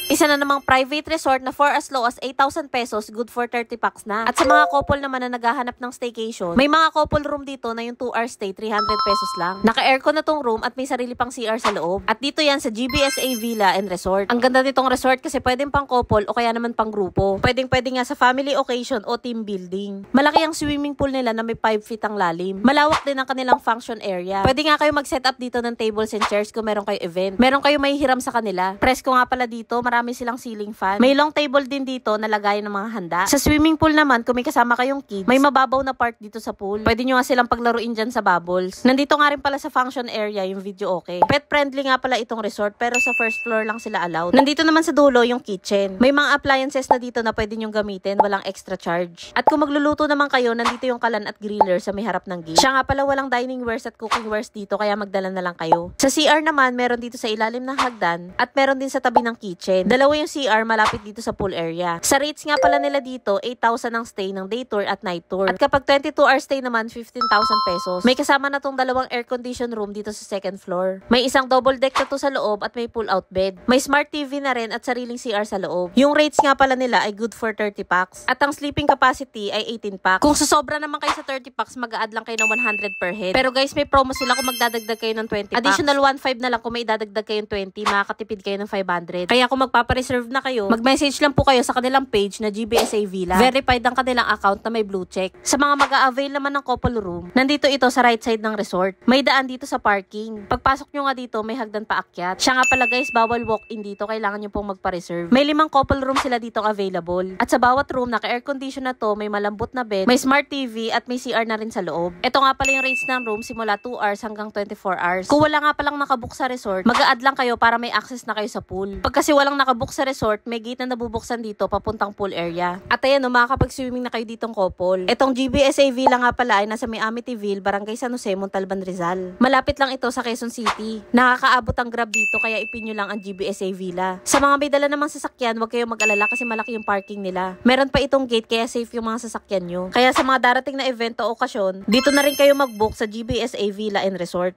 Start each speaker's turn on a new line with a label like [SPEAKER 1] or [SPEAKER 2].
[SPEAKER 1] Isa na namang private resort na for as low as 8,000 pesos, good for 30 packs na. At sa mga couple naman na naghahanap ng staycation, may mga couple room dito na yung 2 hour stay, 300 pesos lang. Naka-aircon na tong room at may sarili pang CR sa loob. At dito yan sa GBSA Villa and Resort. Ang ganda nitong resort kasi pwedeng pang couple o kaya naman pang grupo. Pwedeng nga sa family occasion o team building. Malaki ang swimming pool nila na may 5 feet ang lalim. Malawak din ang kanilang function area. Pwede nga kayo mag-set up dito ng tables and chairs kung meron kayo event. Meron kayo may hiram sa kanila. Presko nga pala dito, marami silang ceiling fan. May long table din dito na lagayan ng mga handa. Sa swimming pool naman, kung may kasama kayong kids, may mababaw na part dito sa pool. Pwede nyo nga silang paglaruin dyan sa bubbles. Nandito nga rin pala sa function area yung video okay. Pet friendly nga pala itong resort pero sa first floor lang sila allowed. Nandito naman sa dulo yung kitchen. May mga appliances na dito na pwede nyong gamitin, walang extra charge. At kung magluluto naman kayo, nandito yung kalan at griller sa may harap ng gate. Siya nga pala walang dining wares at cooking wares dito kaya magdala na lang kayo. Sa CR naman, meron dito sa ilalim ng hagdan at meron din sa tabi ng kitchen. Dalawa yung CR malapit dito sa pool area. Sa rates nga pala nila dito, 8,000 ang stay ng day tour at night tour. At kapag 22 hours stay naman, 15,000 pesos. May kasama na tong dalawang air condition room dito sa second floor. May isang double deck na to sa loob at may pull out bed. May smart TV na rin at sariling CR sa loob. Yung rates nga pala nila ay good for 30 packs. At ang sleeping capacity ay 18 packs. Kung susobra naman kayo sa 30 packs, mag-a-add lang kayo ng 100 per head. Pero guys, may promo sila kung magdadagdag kayo ng 20 packs. Additional 1.5 na lang kung may idadagdag kayong 20, makakatipid kayo ng 500. Kaya kung magpapareserve na kayo, mag-message lang po kayo sa kanilang page na GBSA Villa. Verified ang kanilang account na may blue check. Sa mga mag-a-avail naman ng couple room, nandito ito sa right side ng resort. May daan dito sa parking. Pagpasok nyo nga dito, may hagdan paakyat. Siya nga pala guys, bawal walk-in dito. Kailangan nyo pong magpa-reserve. May 5 couple room sila dito available. At sa bawat room, naka-air condition na to, may malambot na bed, may smart TV, at may CR na rin sa loob. Ito nga pala yung rates ng room simula 2 hours hanggang 24 hours. Kung wala nga palang nakabook sa resort, mag-a-add lang kayo para may access na kayo sa pool. Pag kasi walang nakabook sa resort, may gate na nabubuksan dito papuntang pool area. At ayan, makakapag-swimming na kayo ditong couple. Itong GBSA Villa nga pala ay nasa may Amityville, Barangay San Jose, Montalban, Rizal. Malapit lang ito sa Quezon City. Nakakaabot ang grab dito kaya ipin nyo lang ang GBSA Villa. Sa mga may dala namang sasakyan, huwag kayong mag-alala kasi malaki yung parking nila. Meron pa itong gate kaya safe yung mga sasakyan nyo. Kaya sa mga darating na event o okasyon, dito na rin kayo mag-book sa GBSA Villa and Resort.